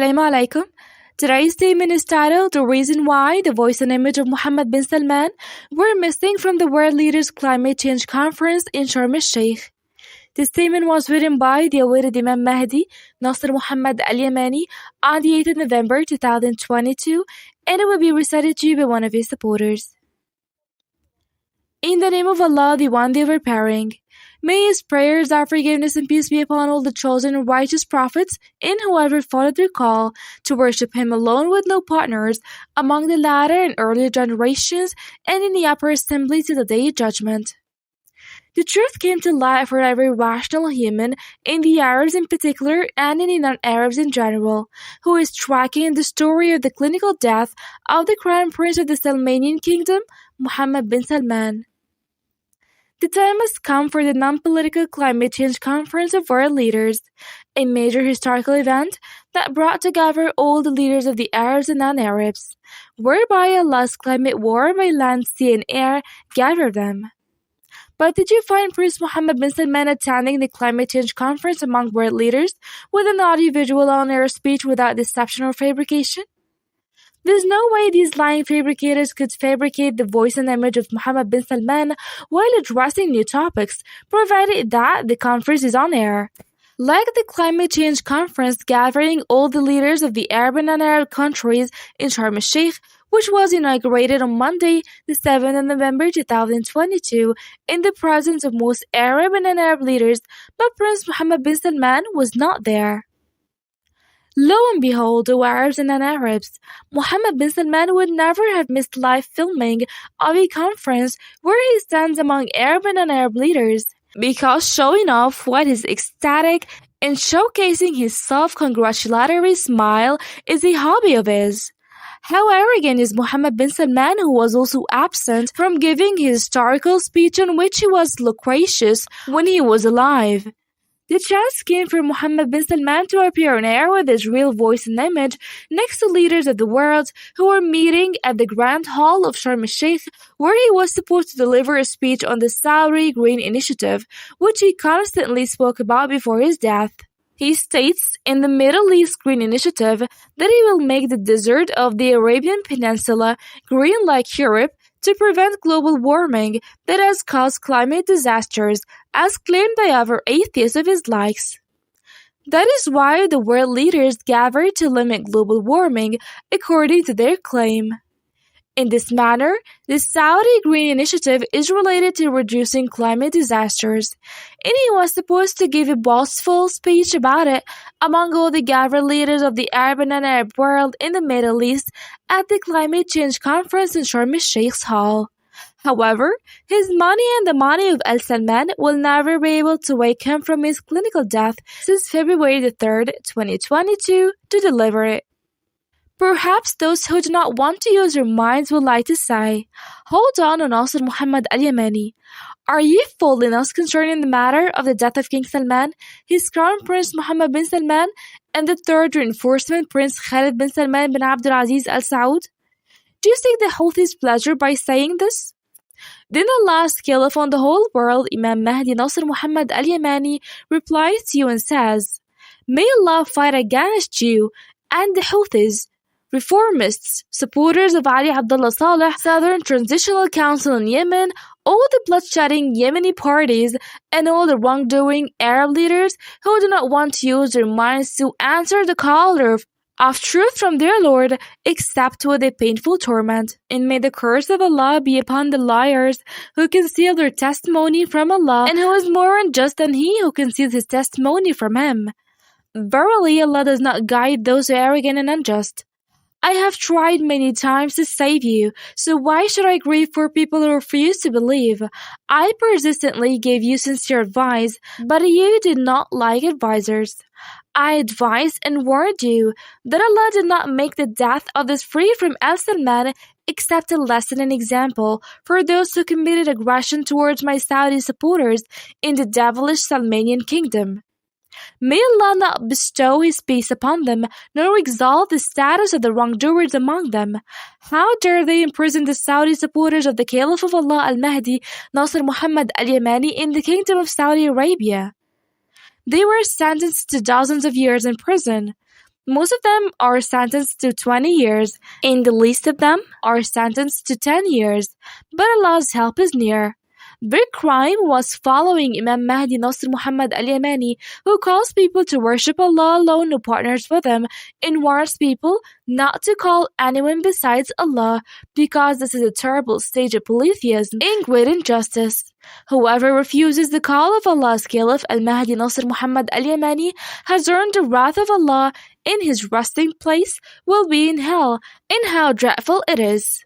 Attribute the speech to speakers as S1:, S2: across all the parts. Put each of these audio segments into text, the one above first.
S1: Assalamu alaikum. Today's statement is titled The Reason Why the Voice and Image of Mohammed bin Salman were missing from the World Leaders Climate Change Conference in Sharm el-Sheikh. This statement was written by the awaited Imam Mahdi, Nasser Mohammed al-Yamani, on the 8th of November 2022, and it will be recited to you by one of his supporters. In the name of Allah, the One, the Overpowering. May His prayers, our forgiveness, and peace be upon all the chosen and righteous prophets and whoever followed their call to worship Him alone with no partners among the latter and earlier generations and in the upper assembly to the day of judgment. The truth came to light for every rational human, in the Arabs in particular and in the non-Arabs in general, who is tracking the story of the clinical death of the Crown Prince of the Salmanian Kingdom, Mohammed bin Salman. The time has come for the non-political Climate Change Conference of World Leaders, a major historical event that brought together all the leaders of the Arabs and non-Arabs, whereby Allah's climate war by land, sea, and air gathered them. But did you find Prince Mohammed bin Salman attending the Climate Change Conference among world leaders with an audiovisual on-air speech without deception or fabrication? There's no way these lying fabricators could fabricate the voice and image of Mohammed bin Salman while addressing new topics, provided that the conference is on air. Like the Climate Change Conference gathering all the leaders of the Arab and non-Arab countries in Sharm el-Sheikh, which was inaugurated on Monday, the 7th of November 2022, in the presence of most Arab and non-Arab leaders, but Prince Mohammed bin Salman was not there. Lo and behold, O Arabs and non-Arabs, Mohammed bin Salman would never have missed live filming of a conference where he stands among Arab and non-Arab leaders, because showing off what is ecstatic and showcasing his self-congratulatory smile is a hobby of his. How arrogant is Mohammed bin Salman, who was also absent from giving his historical speech on which he was loquacious when he was alive. The chance came for Mohammed bin Salman to appear on air with his real voice and image next to leaders of the world who were meeting at the Grand Hall of Sharm el-Sheikh, where he was supposed to deliver a speech on the Saudi Green Initiative, which he constantly spoke about before his death. He states in the Middle East Green Initiative that he will make the desert of the Arabian Peninsula green like Europe to prevent global warming that has caused climate disasters, as claimed by other atheists of his likes. That is why the world leaders gathered to limit global warming, according to their claim. In this manner, the Saudi Green Initiative is related to reducing climate disasters, and he was supposed to give a boastful speech about it among all the gathered leaders of the Arab and non-Arab world in the Middle East at the Climate Change Conference in Sharm el-Sheikh's hall. However, his money and the money of el-Salman will never be able to wake him from his clinical death since February the 3rd, 2022, to deliver it. Perhaps those who do not want to use their minds would like to say, hold on, Nasser Mohammed al-Yamani. Are you fooling us concerning the matter of the death of King Salman, his crown prince Mohammed bin Salman, and the third reinforcement Prince Khalid bin Salman bin Abdulaziz Al Saud? Do you seek the Houthis' pleasure by saying this? Then Allah scale upon the whole world, Imam Mahdi Nasser Mohammed al-Yamani replies to you and says, may Allah fight against you and the Houthis, reformists, supporters of Ali Abdullah Saleh, Southern Transitional Council in Yemen, all the bloodshedding Yemeni parties, and all the wrongdoing Arab leaders who do not want to use their minds to answer the call of truth from their Lord, except with a painful torment. And may the curse of Allah be upon the liars who conceal their testimony from Allah, and who is more unjust than he who conceals his testimony from Him. Verily, Allah does not guide those who are arrogant and unjust. I have tried many times to save you, so why should I grieve for people who refuse to believe? I persistently gave you sincere advice, but you did not like advisors. I advised and warned you that Allah did not make the death of this free from el-Salman except a lesson and example for those who committed aggression towards my Saudi supporters in the devilish Salmanian kingdom. May Allah not bestow His peace upon them, nor exalt the status of the wrongdoers among them. How dare they imprison the Saudi supporters of the Caliph of Allah al-Mahdi, Nasser Mohammed al-Yamani, in the Kingdom of Saudi Arabia? They were sentenced to dozens of years in prison. Most of them are sentenced to 20 years, and the least of them are sentenced to 10 years. But Allah's help is near. Their crime was following Imam Mahdi Nasser Muhammad al-Yamani, who calls people to worship Allah alone, no partners with him, and warns people not to call anyone besides Allah, because this is a terrible stage of polytheism and great injustice. Whoever refuses the call of Allah's Caliph al-Mahdi Nasser Muhammad al-Yamani has earned the wrath of Allah, and his resting place will be in hell, and how dreadful it is.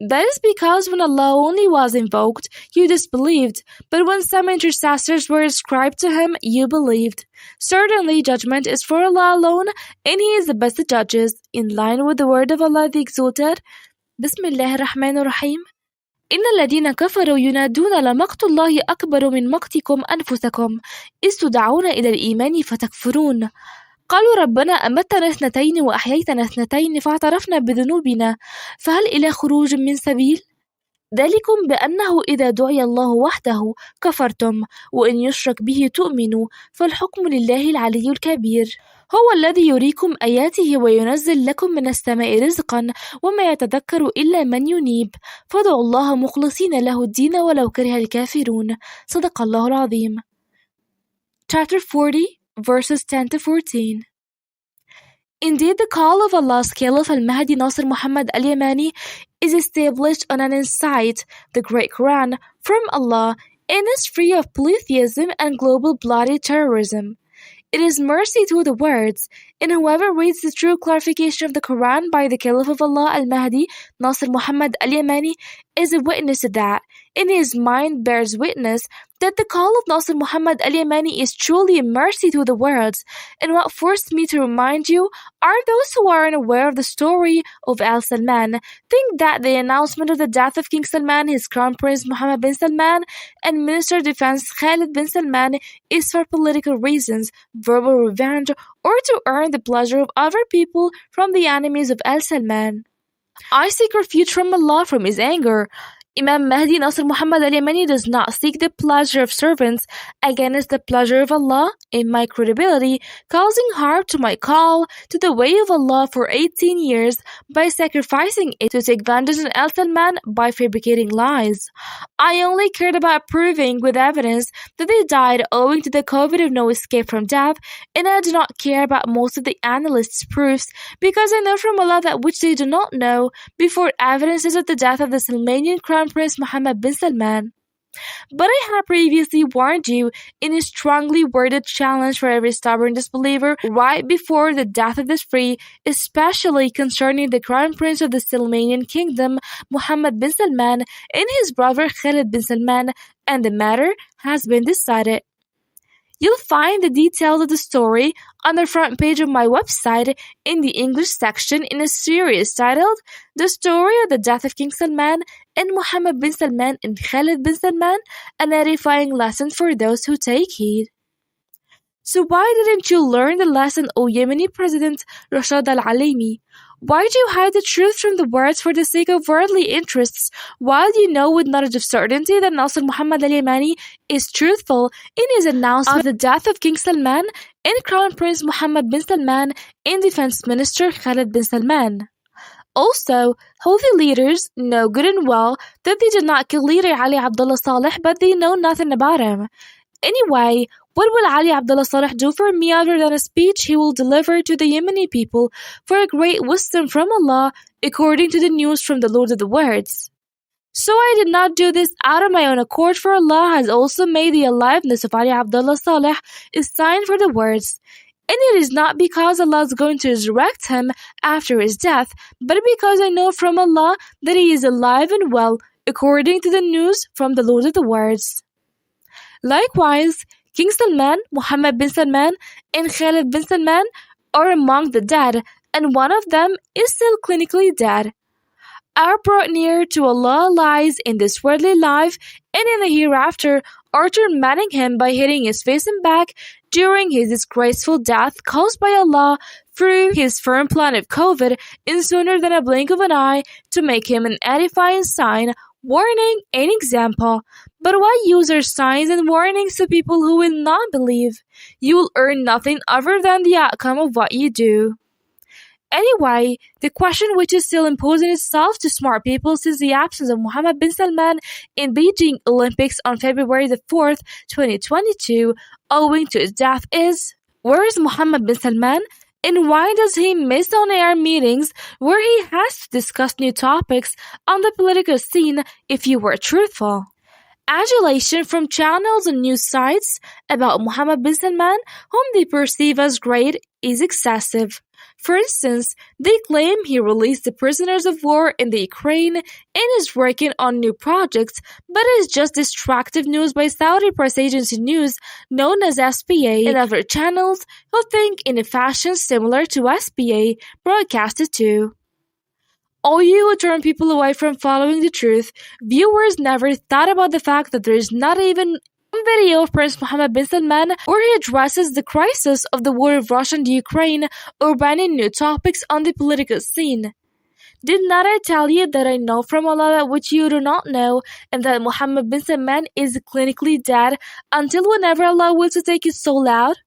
S1: That is because when Allah only was invoked, you disbelieved, but when some intercessors were ascribed to him, you believed. Certainly judgment is for Allah alone, and he is the best of judges, in line with the word of Allah the Exalted. Bismillah ar-Rahman ar-Rahim. إن الذين كفروا ينادون لمقت الله أكبر من مقتكم أنفسكم إذ تدعون إلى الإيمان فتكفرون قالوا ربنا أمتنا 2 وأحييتنا 2 فاعترفنا بذنوبنا فهل إلى خروج من سبيل؟ ذلكم بأنه إذا دعي الله وحده كفرتم وإن يشرك به تؤمنوا فالحكم لله العلي الكبير. هو الذي يريكم آياته وينزل لكم من السماء رزقا وما يتذكر إلا من ينيب فادعوا الله مخلصين له الدين ولو كره الكافرون. صدق الله العظيم. Chapter 40 Verses 10 to 14. Indeed, the call of Allah's Caliph al-Mahdi Nasser Muhammad al-Yamani is established on an insight, the Great Quran, from Allah, and is free of polytheism and global bloody terrorism. It is mercy to the words, and whoever reads the true clarification of the Quran by the Caliph of Allah al-Mahdi Nasser Muhammad al-Yamani is a witness to that, and his mind bears witness that the call of Nasser Muhammad al-Yamani is truly a mercy to the worlds. And what forced me to remind you are those who are unaware of the story of Al-Salman think that the announcement of the death of King Salman, his crown prince Mohammed bin Salman, and Minister of Defense Khalid bin Salman is for political reasons, verbal revenge, or to earn the pleasure of other people from the enemies of Al-Salman. I seek refuge from Allah from his anger. Imam Mahdi Nasser Muhammad al-Yamani does not seek the pleasure of servants against the pleasure of Allah in my credibility, causing harm to my call to the way of Allah for 18 years by sacrificing it to take vengeance on Al-Salman by fabricating lies. I only cared about proving with evidence that they died owing to the COVID of no escape from death, and I do not care about most of the analysts' proofs because I know from Allah that which they do not know before evidences of the death of the Salmanian crown Prince Mohammed bin Salman. But I had previously warned you in a strongly worded challenge for every stubborn disbeliever right before the death of this free, especially concerning the crown prince of the Salmanian kingdom, Mohammed bin Salman, and his brother Khalid bin Salman, and the matter has been decided. You'll find the details of the story on the front page of my website in the English section in a series titled The Story of the Death of King Salman and Mohammed bin Salman and Khalid bin Salman, an edifying lesson for those who take heed. So why didn't you learn the lesson, O Yemeni President Rashad al-Alimi? Why do you hide the truth from the words for the sake of worldly interests, while you know with knowledge of certainty that Nasser Muhammad al-Yamani is truthful in his announcement of the death of King Salman and Crown Prince Mohammed bin Salman and Defense Minister Khalid bin Salman? Also, Houthi leaders know good and well that they did not kill leader Ali Abdullah Saleh, but they know nothing about him. Anyway, what will Ali Abdullah Saleh do for me other than a speech he will deliver to the Yemeni people for a great wisdom from Allah, according to the news from the Lord of the Words? So I did not do this out of my own accord, for Allah has also made the aliveness of Ali Abdullah Saleh a sign for the words. And it is not because Allah is going to resurrect him after his death, but because I know from Allah that he is alive and well, according to the news from the Lord of the Words. Likewise, King Salman, Mohammed bin Salman, and Khalid bin Salman are among the dead, and one of them is still clinically dead. Are brought near to Allah lies in this worldly life and in the hereafter are tormenting him by hitting his face and back during his disgraceful death caused by Allah through his firm plan of COVID, and sooner than a blink of an eye to make him an edifying sign Warning an example, but why use our signs and warnings to people who will not believe? You will earn nothing other than the outcome of what you do. Anyway, the question which is still imposing itself to smart people since the absence of Mohammed bin Salman in Beijing Olympics on February the 4th, 2022, owing to his death is, where is Mohammed bin Salman? And why does he miss on-air meetings where he has to discuss new topics on the political scene if you were truthful? Adulation from channels and news sites about Mohammed bin Salman, whom they perceive as great, is excessive. For instance, they claim he released the prisoners of war in the Ukraine and is working on new projects, but it is just distractive news by Saudi press agency news known as SPA and other channels who think in a fashion similar to SPA broadcasted too. All you who turn people away from following the truth, viewers never thought about the fact that there is not even one video of Prince Mohammed bin Salman where he addresses the crisis of the war of Russia and Ukraine or banning new topics on the political scene. Did not I tell you that I know from Allah that which you do not know, and that Mohammed bin Salman is clinically dead until whenever Allah wills to take his soul out?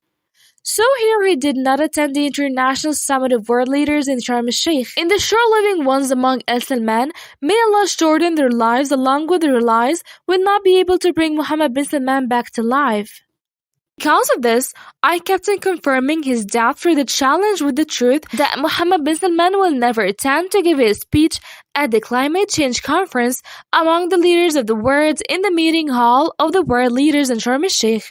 S1: So here he did not attend the International Summit of World Leaders in Sharm el-Sheikh. In the short-living ones among el-Salman, may Allah shorten their lives along with their lives, will not be able to bring Mohammed bin Salman back to life. Because of this, I kept on confirming his doubt through the challenge with the truth that Mohammed bin Salman will never attend to give his speech at the Climate Change Conference among the leaders of the world in the meeting hall of the World Leaders in Sharm el-Sheikh.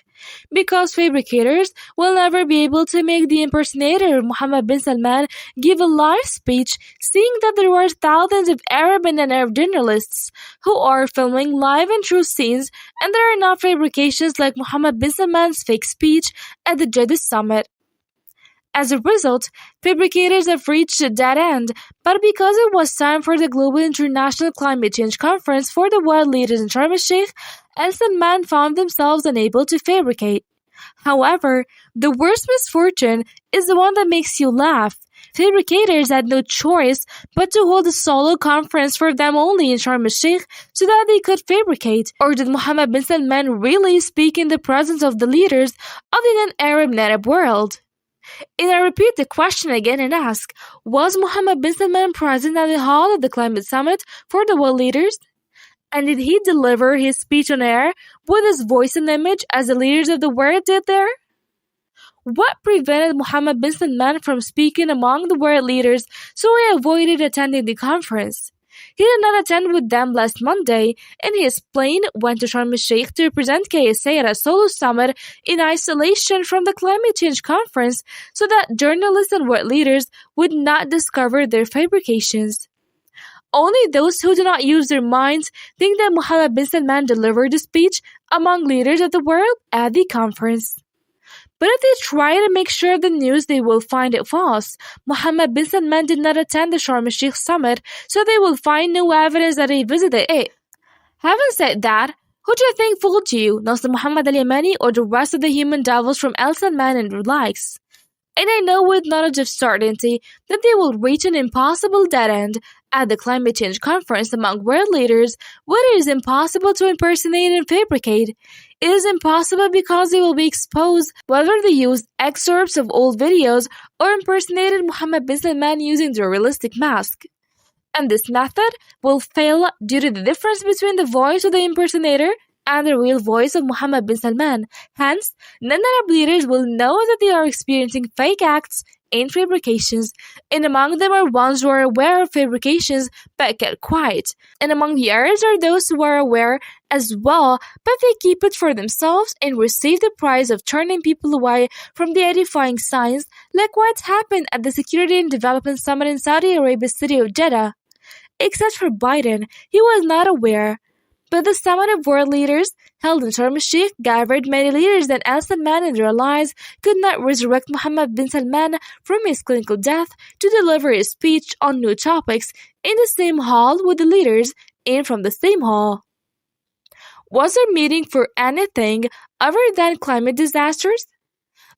S1: Because fabricators will never be able to make the impersonator of Mohammed bin Salman give a live speech, seeing that there are thousands of Arab and non-Arab journalists who are filming live and true scenes, and there are not fabrications like Mohammed bin Salman's fake speech at the Jeddah summit. As a result, fabricators have reached a dead end, but because it was time for the Global International Climate Change Conference for the world leaders in Sharm el-Sheikh, el-Salman found themselves unable to fabricate. However, the worst misfortune is the one that makes you laugh. Fabricators had no choice but to hold a solo conference for them only in Sharm el-Sheikh so that they could fabricate. Or did Mohammed bin Salman really speak in the presence of the leaders of the non-Arab world? And I repeat the question again and ask, was Mohammed bin Salman present at the hall of the climate summit for the world leaders? And did he deliver his speech on air with his voice and image as the leaders of the world did there? What prevented Mohammed bin Salman from speaking among the world leaders so he avoided attending the conference? He did not attend with them last Monday, and his plane went to Sharm el-Sheikh to represent KSA at a solo summit in isolation from the Climate Change Conference so that journalists and world leaders would not discover their fabrications. Only those who do not use their minds think that Mohammed bin Salman delivered the speech among leaders of the world at the conference. But if they try to make sure the news, they will find it false. Mohammed bin Salman did not attend the Sharm el-Sheikh summit, so they will find no evidence that he visited it. Having said that, who do you think fooled you, Nasser Muhammad al-Yamani or the rest of the human devils from el-Salman and their likes? And I know with knowledge of certainty that they will reach an impossible dead end at the Climate Change Conference among world leaders, where it is impossible to impersonate and fabricate. It is impossible because they will be exposed whether they used excerpts of old videos or impersonated Mohammed bin Salman using the realistic mask. And this method will fail due to the difference between the voice of the impersonator and the real voice of Mohammed bin Salman. Hence, non-Arab leaders will know that they are experiencing fake acts and fabrications, and among them are ones who are aware of fabrications but kept quiet. And among the Arabs are those who are aware as well, but they keep it for themselves and receive the prize of turning people away from the edifying signs, like what happened at the Security and Development Summit in Saudi Arabia's city of Jeddah. Except for Biden, he was not aware. But the summit of world leaders held in Sharm el-Sheikh gathered many leaders that el-Salman and their allies could not resurrect Mohammed bin Salman from his clinical death to deliver his speech on new topics in the same hall with the leaders and from the same hall. Was their meeting for anything other than climate disasters?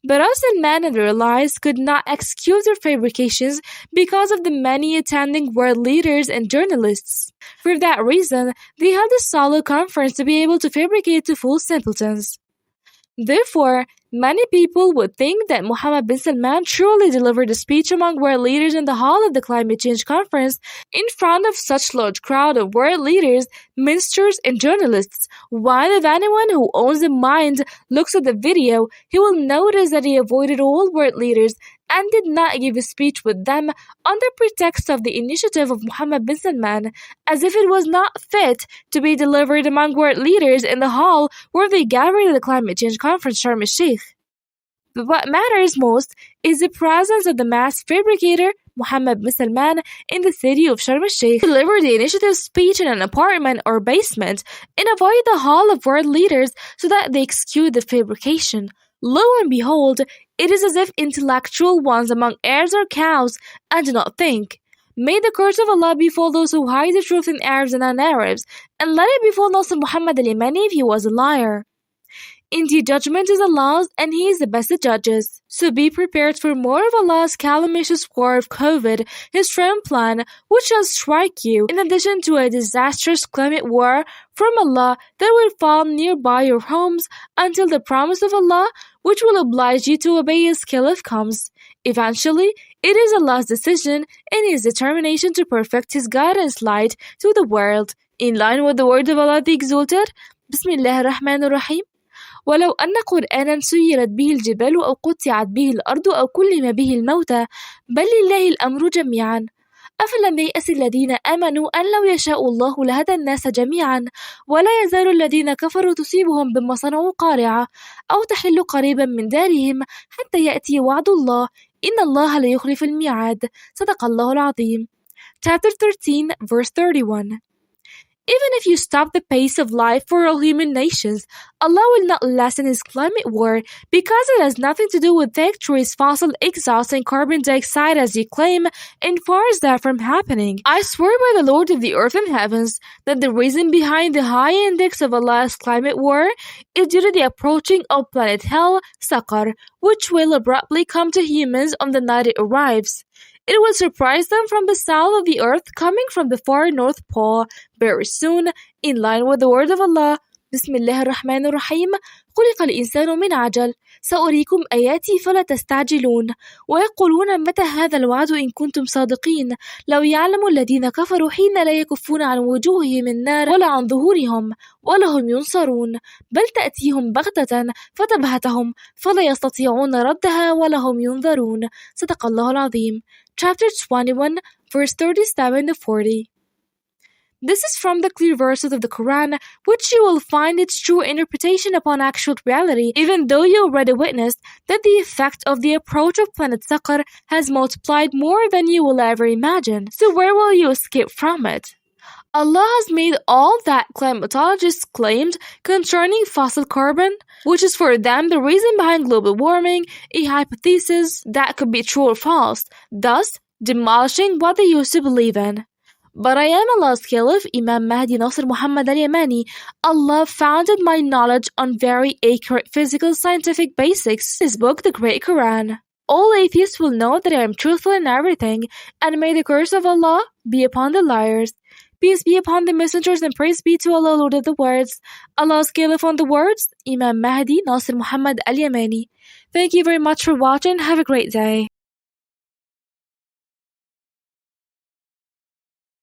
S1: But Al Salman and their allies could not execute their fabrications because of the many attending world leaders and journalists. For that reason, they held a solo conference to be able to fabricate to full simpletons. Therefore, many people would think that Mohammed bin Salman truly delivered a speech among world leaders in the hall of the Climate Change Conference in front of such large crowd of world leaders, ministers, and journalists. While if anyone who owns a mind looks at the video, he will notice that he avoided all world leaders and did not give a speech with them under pretext of the initiative of Mohammed bin Salman, as if it was not fit to be delivered among world leaders in the hall where they gathered at the Climate Change Conference Sharm el-Sheikh. But what matters most is the presence of the mass fabricator Mohammed bin Salman in the city of Sharm el-Sheikh, deliver the initiative speech in an apartment or basement and avoid the hall of world leaders so that they execute the fabrication. Lo and behold, it is as if intellectual ones among heirs are cows and do not think. May the curse of Allah befall those who hide the truth in Arabs and non-Arabs, and let it befall Nasser Mohammed al-Yamani if he was a liar. Indeed, judgment is Allah's, and He is the best of judges. So be prepared for more of Allah's calamitous war of COVID, His Trump plan, which shall strike you, in addition to a disastrous climate war from Allah that will fall nearby your homes until the promise of Allah, which will oblige you to obey His caliph, comes. Eventually, it is Allah's decision and His determination to perfect His guidance light to the world. In line with the word of Allah the Exalted, Bismillah ar-Rahman ar-Rahim. ولو أن قرآنا سيرت به الجبال أو قطعت به الأرض أو كلم به الموتى بل لله الأمر جميعا أفلم ييأس الذين آمنوا أن لو يشاء الله لهدى الناس جميعا ولا يزال الذين كفروا تصيبهم بما صنعوا قارعة أو تحل قريبا من دارهم حتى يأتي وعد الله إن الله لا يخلف الميعاد صدق الله العظيم. Chapter 13, verse 31. Even if you stop the pace of life for all human nations, Allah will not lessen His climate war because it has nothing to do with factories, fossil exhaust, and carbon dioxide as you claim, and far is that from happening. I swear by the Lord of the earth and heavens that the reason behind the high index of Allah's climate war is due to the approaching of planet hell, Saqar, which will abruptly come to humans on the night it arrives. It will surprise them from the south of the earth coming from the far North Pole very soon, in line with the word of Allah. Bismillah ar-Rahman ar-Rahim. خلق الإنسان من عجل سأريكم آياتي فلا تستعجلون ويقولون متى هذا الوعد إن كنتم صادقين لو يعلم الذين كفروا حين لا يكفون عن وجوههم النار ولا عن ظهورهم ولا هم ينصرون بل تأتيهم بغتة فتبهتهم فلا يستطيعون ردها ولا هم ينظرون صدق الله العظيم. Chapter 21, verse 37 to 40. This is from the clear verses of the Quran, which you will find its true interpretation upon actual reality, even though you already witnessed that the effect of the approach of planet Saqar has multiplied more than you will ever imagine. So where will you escape from it? Allah has made all that climatologists claimed concerning fossil carbon, which is for them the reason behind global warming, a hypothesis that could be true or false, thus demolishing what they used to believe in. But I am Allah's caliph, Imam Mahdi Nasser Mohamed al-Yamani. Allah founded my knowledge on very accurate physical scientific basics, His book, the Great Quran. All atheists will know that I am truthful in everything, and may the curse of Allah be upon the liars. Peace be upon the messengers and praise be to Allah, Lord of the words. Allah's caliph on the words, Imam Mahdi Nasser Mohamed al-Yamani. Thank you very much for watching. Have a great day.